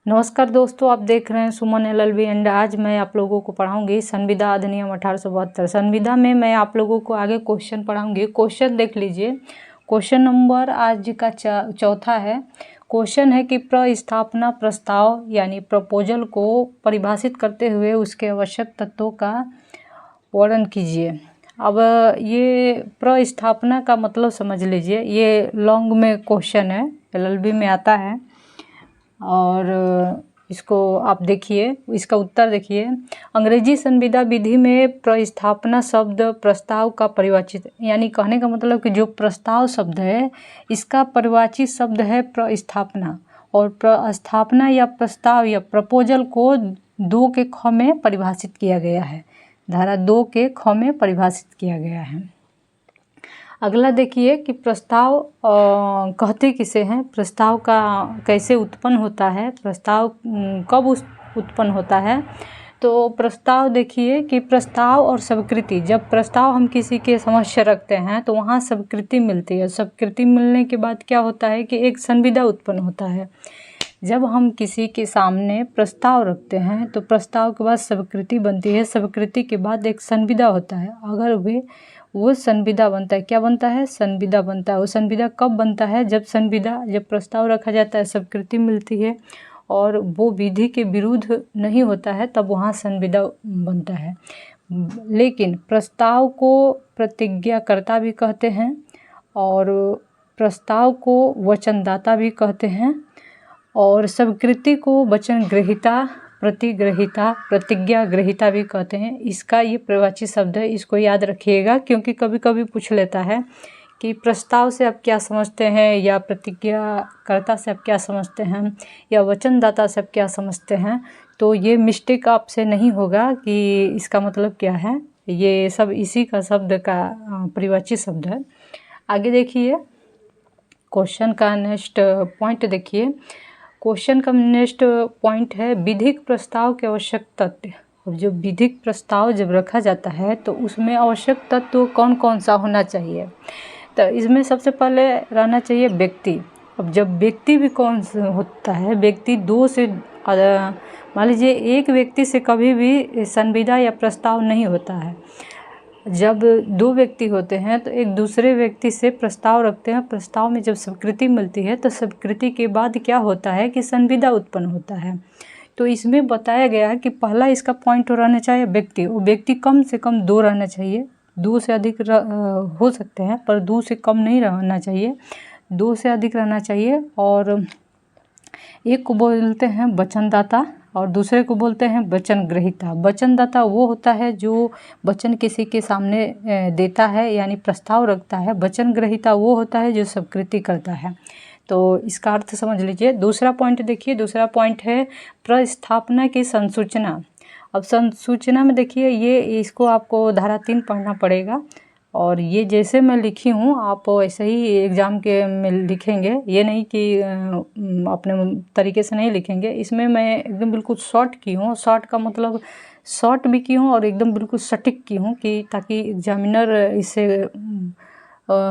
नमस्कार दोस्तों, आप देख रहे हैं सुमन LLB एंड आज मैं आप लोगों को पढ़ाऊंगी संविदा अधिनियम 1872। संविदा में मैं आप लोगों को आगे क्वेश्चन पढ़ाऊंगी। क्वेश्चन देख लीजिए। क्वेश्चन नंबर आज का चौथा है। क्वेश्चन है कि प्रस्थापना प्रस्ताव यानी प्रपोजल को परिभाषित करते हुए उसके आवश्यक तत्वों का वर्णन कीजिए। अब ये प्रस्थापना का मतलब समझ लीजिए। ये लॉन्ग में क्वेश्चन है, LLB में आता है और इसको आप देखिए, इसका उत्तर देखिए। अंग्रेजी संविदा विधि में प्रस्थापना शब्द प्रस्ताव का परिवाचित, यानी कहने का मतलब कि जो प्रस्ताव शब्द है इसका परिवाचित शब्द है प्रस्थापना। और प्रस्थापना या प्रस्ताव या प्रपोजल को 2 के ख में परिभाषित किया गया है। धारा 2 के ख में परिभाषित किया गया है। अगला देखिए कि प्रस्ताव कहते किसे हैं, प्रस्ताव का कैसे उत्पन्न होता है, प्रस्ताव कब उत्पन्न होता है। तो प्रस्ताव देखिए कि प्रस्ताव और स्वीकृति, जब प्रस्ताव हम किसी के समक्ष रखते हैं तो वहाँ स्वीकृति मिलती है। स्वीकृति मिलने के बाद क्या होता है कि एक संविदा उत्पन्न होता है। जब हम किसी के सामने प्रस्ताव रखते हैं तो प्रस्ताव के बाद स्वीकृति बनती है, स्वीकृति के बाद एक संविदा होता है। अगर वो संविदा बनता है, क्या बनता है, संविदा बनता है। वो संविदा कब बनता है, जब प्रस्ताव रखा जाता है, स्वीकृति मिलती है और वो विधि के विरुद्ध नहीं होता है, तब वहाँ संविदा बनता है। लेकिन प्रस्ताव को प्रतिज्ञाकर्ता भी कहते हैं और प्रस्ताव को वचनदाता भी कहते हैं और स्वीकृति को वचन ग्रहीता, प्रतिग्रहीता, प्रतिज्ञा ग्रहीता भी कहते हैं। इसका ये परिभाषित शब्द है, इसको याद रखिएगा क्योंकि कभी कभी पूछ लेता है कि प्रस्ताव से आप क्या समझते हैं, या प्रतिज्ञाकर्ता से आप क्या समझते हैं, या वचनदाता से आप क्या समझते हैं। तो ये मिस्टेक आपसे नहीं होगा कि इसका मतलब क्या है। ये सब इसी का शब्द का परिभाषित शब्द है। आगे देखिए, क्वेश्चन का नेक्स्ट पॉइंट देखिए। क्वेश्चन का नेक्स्ट पॉइंट है विधिक प्रस्ताव के आवश्यक तत्व। अब जो विधिक प्रस्ताव जब रखा जाता है तो उसमें आवश्यक तत्व कौन कौन सा होना चाहिए। तो इसमें सबसे पहले रहना चाहिए व्यक्ति। अब जब व्यक्ति भी कौन सा होता है, व्यक्ति 2 से मान लीजिए एक व्यक्ति से कभी भी संविदा या प्रस्ताव नहीं होता है। जब 2 व्यक्ति होते हैं तो एक दूसरे व्यक्ति से प्रस्ताव रखते हैं। प्रस्ताव में जब स्वीकृति मिलती है तो स्वीकृति के बाद क्या होता है कि संविदा उत्पन्न होता है। तो इसमें बताया गया है कि पहला इसका पॉइंट रहना चाहिए व्यक्ति। वो व्यक्ति कम से कम 2 रहना चाहिए। 2 से अधिक हो सकते हैं पर 2 से कम नहीं रहना चाहिए, 2 से अधिक रहना चाहिए। और एक को बोलते हैं वचनदाता और दूसरे को बोलते हैं वचन ग्रहीता। वचनदाता वो होता है जो वचन किसी के सामने देता है, यानी प्रस्ताव रखता है। वचन ग्रहीता वो होता है जो स्वीकृति करता है। तो इसका अर्थ समझ लीजिए। दूसरा पॉइंट देखिए, दूसरा पॉइंट है प्रस्थापना की संसूचना। अब संसूचना में देखिए, ये इसको आपको धारा 3 पढ़ना पड़ेगा और ये जैसे मैं लिखी हूँ आप वैसे ही एग्ज़ाम के में लिखेंगे। ये नहीं कि अपने तरीके से नहीं लिखेंगे। इसमें मैं एकदम बिल्कुल शॉर्ट की हूँ। शॉर्ट का मतलब शॉर्ट भी की हूँ और एकदम बिल्कुल सटीक की हूँ कि ताकि एग्जामिनर इससे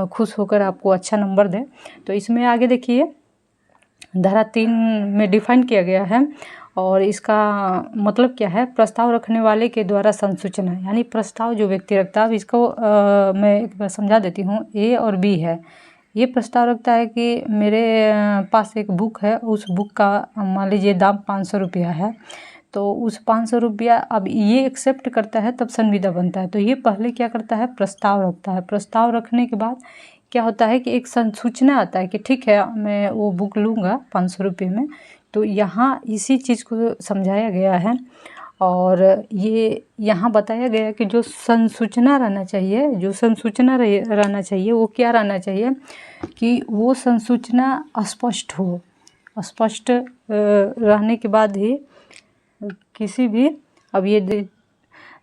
खुश होकर आपको अच्छा नंबर दे। तो इसमें आगे देखिए, धारा 3 में डिफाइन किया गया है और इसका मतलब क्या है, प्रस्ताव रखने वाले के द्वारा संसूचना, यानी प्रस्ताव जो व्यक्ति रखता है। अब इसको मैं एक बार समझा देती हूँ। A और B है, ये प्रस्ताव रखता है कि मेरे पास एक बुक है, उस बुक का मान लीजिए दाम 500 रुपया है। तो उस 500 रुपया अब ये एक्सेप्ट करता है तब संविदा बनता है। तो ये पहले क्या करता है, प्रस्ताव रखता है। प्रस्ताव रखने के बाद क्या होता है कि एक संसूचना आता है कि ठीक है मैं वो बुक लूँगा 500 रुपये में। तो यहाँ इसी चीज़ को समझाया गया है और ये यहाँ बताया गया कि जो संसूचना रहना चाहिए, जो संसूचना रहना चाहिए वो क्या रहना चाहिए कि वो संसूचना स्पष्ट हो। स्पष्ट रहने के बाद ही किसी भी, अब ये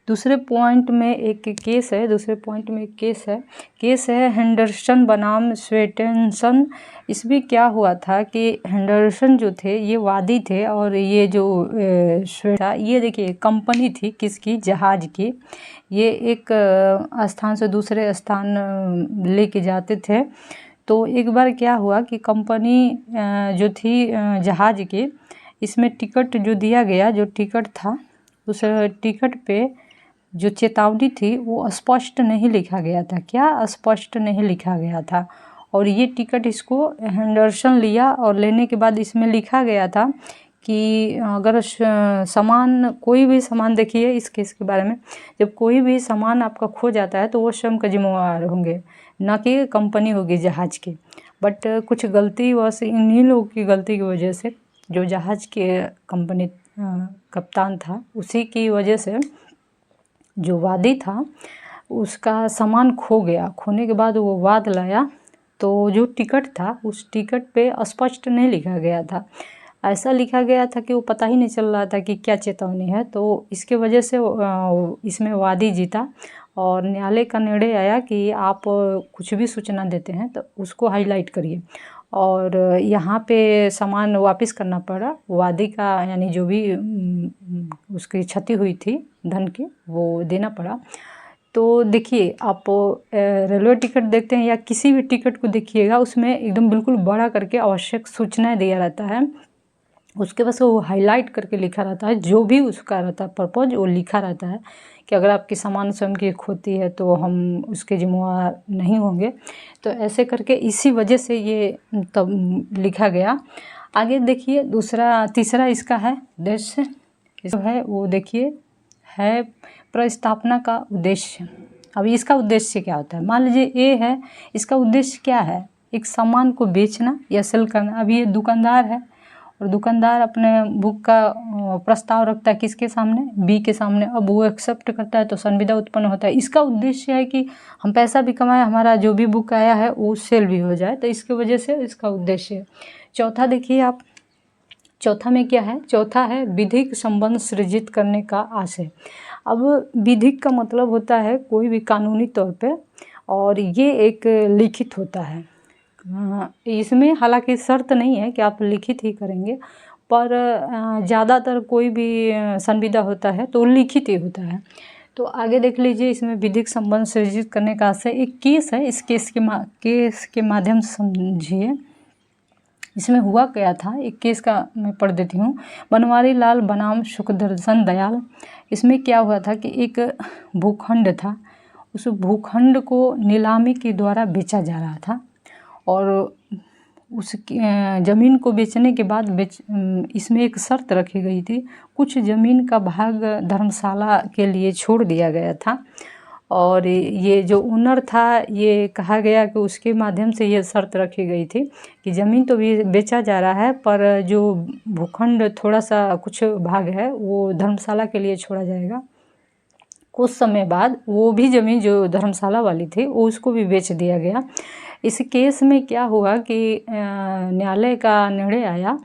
दूसरे पॉइंट में एक केस है, दूसरे पॉइंट में एक केस है हेंडरसन बनाम स्वेटेंसन। इसमें क्या हुआ था कि हेंडरसन जो थे ये वादी थे और ये जो स्वेटा, ये देखिए कंपनी थी किसकी, जहाज की। ये एक स्थान से दूसरे स्थान लेके जाते थे। तो एक बार क्या हुआ कि कंपनी जो थी जहाज की, इसमें टिकट जो दिया गया, जो टिकट था, उस टिकट पे जो चेतावनी थी वो स्पष्ट नहीं लिखा गया था। क्या स्पष्ट नहीं लिखा गया था। और ये टिकट इसको हेंडरसन लिया और लेने के बाद इसमें लिखा गया था कि अगर सामान, कोई भी सामान, देखिए इस केस के बारे में, जब कोई भी सामान आपका खो जाता है तो वो स्वयं का जिम्मेवार होंगे, ना कि कंपनी होगी जहाज़ की। बट कुछ गलती बस इन्हीं लोगों की गलती की वजह से, जो जहाज़ के कंपनी कप्तान था, उसी की वजह से जो वादी था उसका सामान खो गया। खोने के बाद वो वाद लाया तो जो टिकट था उस टिकट पे स्पष्ट नहीं लिखा गया था। ऐसा लिखा गया था कि वो पता ही नहीं चल रहा था कि क्या चेतावनी है। तो इसके वजह से इसमें वादी जीता और न्यायालय का निर्णय आया कि आप कुछ भी सूचना देते हैं तो उसको हाईलाइट करिए। और यहाँ पे सामान वापस करना पड़ा वादी का, यानी जो भी उसकी क्षति हुई थी धन की, वो देना पड़ा। तो देखिए, आप रेलवे टिकट देखते हैं या किसी भी टिकट को देखिएगा, उसमें एकदम बिल्कुल बड़ा करके आवश्यक सूचनाएं दिया रहता है। उसके बस वो हाईलाइट करके लिखा रहता है, जो भी उसका रहता है पर्पज़ वो लिखा रहता है कि अगर आपकी सामान स्वयं की खोती है तो हम उसके जिम्मेवार नहीं होंगे। तो ऐसे करके इसी वजह से ये तब लिखा गया। आगे देखिए, तीसरा इसका है उद्देश्य, जो है वो देखिए है प्रस्थापना का उद्देश्य। अब इसका उद्देश्य क्या होता है, मान लीजिए ए है, इसका उद्देश्य क्या है, एक सामान को बेचना या सेल करना। अब ये दुकानदार है और दुकानदार अपने बुक का प्रस्ताव रखता है किसके सामने, बी के सामने। अब वो एक्सेप्ट करता है तो संविदा उत्पन्न होता है। इसका उद्देश्य है कि हम पैसा भी कमाएं, हमारा जो भी बुक आया है वो सेल भी हो जाए, तो इसकी वजह से इसका उद्देश्य है। चौथा देखिए आप, चौथा में क्या है, चौथा है विधिक संबंध सृजित करने का आशय। अब विधिक का मतलब होता है कोई भी कानूनी तौर पे, और ये एक लिखित होता है। इसमें हालांकि शर्त नहीं है कि आप लिखित ही करेंगे, पर ज़्यादातर कोई भी संविदा होता है तो लिखित ही होता है। तो आगे देख लीजिए, इसमें विधिक संबंध सृजित करने का आशय एक केस है। इस केस के माध्यम से समझिए इसमें हुआ क्या था। एक केस का मैं पढ़ देती हूँ। बनवारी लाल बनाम सुखदर्शन दयाल। इसमें क्या हुआ था कि एक भूखंड था, उस भूखंड को नीलामी के द्वारा बेचा जा रहा था और उस ज़मीन को बेचने के बाद इसमें एक शर्त रखी गई थी, कुछ ज़मीन का भाग धर्मशाला के लिए छोड़ दिया गया था। और ये जो ओनर था, ये कहा गया कि उसके माध्यम से ये शर्त रखी गई थी कि ज़मीन तो भी बेचा जा रहा है, पर जो भूखंड थोड़ा सा कुछ भाग है वो धर्मशाला के लिए छोड़ा जाएगा। कुछ समय बाद वो भी ज़मीन जो धर्मशाला वाली थी वो उसको भी बेच दिया गया। इस केस में क्या हुआ कि न्यायालय का निर्णय आया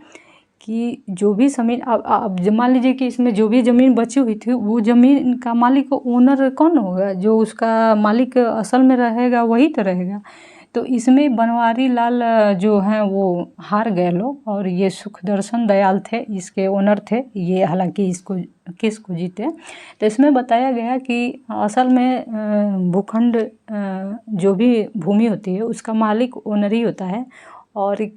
कि जो भी ज़मीन, अब मान लीजिए कि इसमें जो भी ज़मीन बची हुई थी, वो ज़मीन का मालिक ओनर कौन होगा, जो उसका मालिक असल में रहेगा वही तो रहेगा। तो इसमें बनवारी लाल जो हैं वो हार गए लोग, और ये सुखदर्शन दयाल थे, इसके ओनर थे, ये हालांकि इसको केस को जीते। तो इसमें बताया गया कि असल में भूखंड जो भी भूमि होती है उसका मालिक ओनर ही होता है। और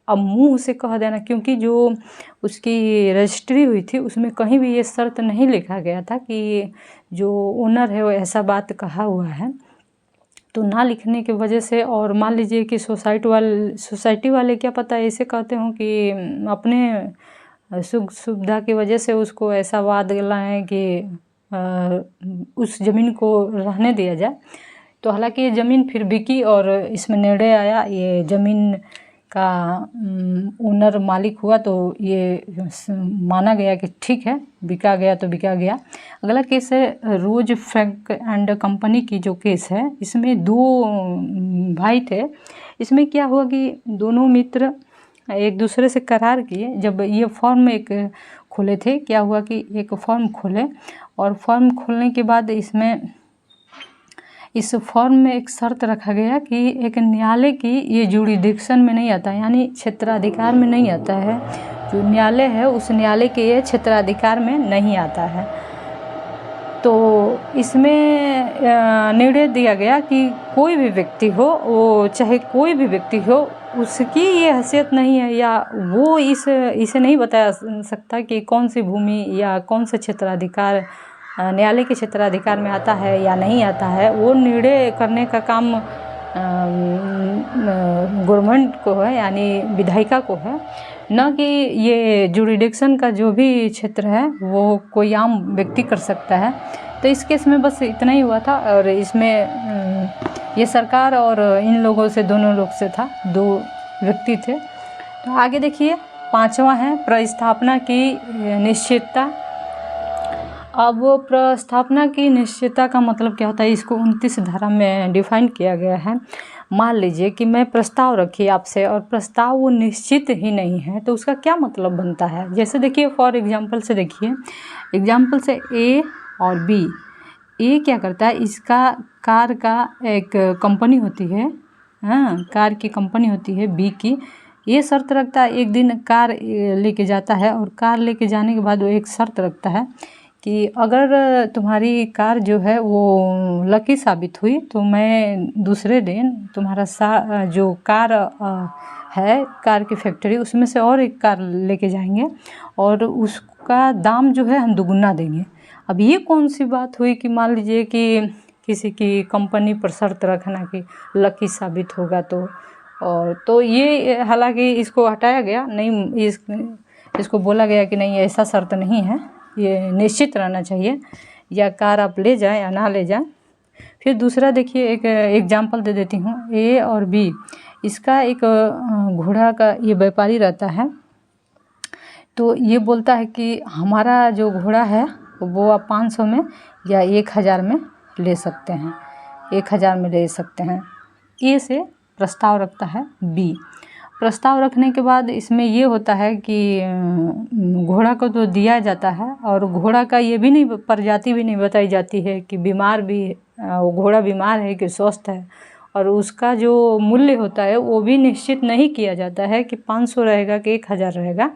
अब मुंह से कह देना, क्योंकि जो उसकी रजिस्ट्री हुई थी उसमें कहीं भी ये शर्त नहीं लिखा गया था कि जो ओनर है वो ऐसा बात कहा हुआ है, तो ना लिखने की वजह से। और मान लीजिए कि सोसाइटी वाले क्या पता ऐसे कहते हों कि अपने सुख सुविधा की वजह से उसको ऐसा वाद लाएं कि उस ज़मीन को रहने दिया जाए। तो हालांकि ये ज़मीन फिर बिकी और इसमें निर्णय आया, ये ज़मीन का ओनर मालिक हुआ, तो ये माना गया कि ठीक है, बिका गया तो बिका गया। अगला केस है रोज फ्रैंक एंड कंपनी की जो केस है, इसमें दो भाई थे। इसमें क्या हुआ कि दोनों मित्र एक दूसरे से करार किए। जब ये फॉर्म एक खोले थे, क्या हुआ कि एक फॉर्म खोले, और फॉर्म खोलने के बाद इस फॉर्म में एक शर्त रखा गया कि एक न्यायालय की ये जुरिडिक्शन में नहीं आता, यानी क्षेत्राधिकार में नहीं आता है। जो न्यायालय है उस न्यायालय के ये क्षेत्राधिकार में नहीं आता है। तो इसमें निर्णय दिया गया कि कोई भी व्यक्ति हो, वो चाहे कोई भी व्यक्ति हो, उसकी ये हैसियत नहीं है, या वो इसे नहीं बता सकता कि कौन सी भूमि या कौन से क्षेत्राधिकार न्यायालय के क्षेत्राधिकार में आता है या नहीं आता है। वो निर्णय करने का काम गवर्नमेंट को है, यानी विधायिका को है, न कि ये जुरिडिक्शन का जो भी क्षेत्र है वो कोई आम व्यक्ति कर सकता है। तो इस केस में बस इतना ही हुआ था, और इसमें ये सरकार और इन लोगों से, दोनों लोग से था, 2 व्यक्ति थे। तो आगे देखिए 5वां है प्रस्थापना की निश्चितता। अब प्रस्थापना की निश्चितता का मतलब क्या होता है, इसको 29 धारा में डिफाइन किया गया है। मान लीजिए कि मैं प्रस्ताव रखी आपसे और प्रस्ताव वो निश्चित ही नहीं है, तो उसका क्या मतलब बनता है। जैसे देखिए फॉर एग्जांपल से देखिए, एग्जांपल से ए और बी। ए क्या करता है, इसका कार का एक कंपनी होती है, हाँ कार की कंपनी होती है बी की। ये शर्त रखता है, एक दिन कार लेके जाता है, और कार लेके जाने के बाद वो एक शर्त रखता है कि अगर तुम्हारी कार जो है वो लकी साबित हुई तो मैं दूसरे दिन तुम्हारा जो कार है, कार की फैक्ट्री, उसमें से और एक कार लेके जाएंगे और उसका दाम जो है हम दुगुना देंगे। अब ये कौन सी बात हुई कि मान लीजिए कि किसी की कंपनी पर शर्त रखना कि लकी साबित होगा तो ये हालांकि इसको हटाया गया नहीं, इसको बोला गया कि नहीं ऐसा शर्त नहीं है, ये निश्चित रहना चाहिए, या कार आप ले जाएं या ना ले जाएं। फिर दूसरा देखिए, एक एग्जांपल दे देती हूँ, ए और बी। इसका एक घोड़ा का ये व्यापारी रहता है, तो ये बोलता है कि हमारा जो घोड़ा है वो आप 500 में या 1000 में ले सकते हैं, 1000 में ले सकते हैं। ए से प्रस्ताव रखता है बी। प्रस्ताव रखने के बाद इसमें ये होता है कि घोड़ा को तो दिया जाता है, और घोड़ा का ये भी नहीं, प्रजाति भी नहीं बताई जाती है कि बीमार भी, वो घोड़ा बीमार है कि स्वस्थ है, और उसका जो मूल्य होता है वो भी निश्चित नहीं किया जाता है कि 500 रहेगा कि 1000 रहेगा।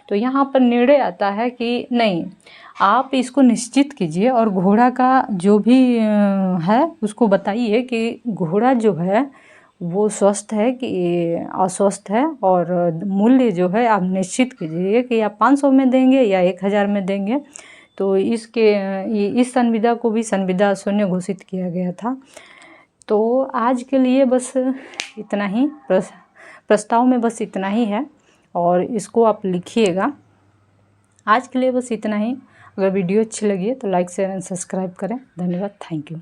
तो यहाँ पर निर्णय आता है कि नहीं, आप इसको निश्चित कीजिए और घोड़ा का जो भी है उसको बताइए कि घोड़ा जो है वो स्वस्थ है कि अस्वस्थ है, और मूल्य जो है आप निश्चित कीजिए कि आप 500 में देंगे या 1000 में देंगे। तो इस संविदा को भी संविदा शून्य घोषित किया गया था। तो आज के लिए बस इतना ही, प्रस्ताव में बस इतना ही है, और इसको आप लिखिएगा। आज के लिए बस इतना ही। अगर वीडियो अच्छी लगी है तो लाइक शेयर एंड सब्सक्राइब करें। धन्यवाद, थैंक यू।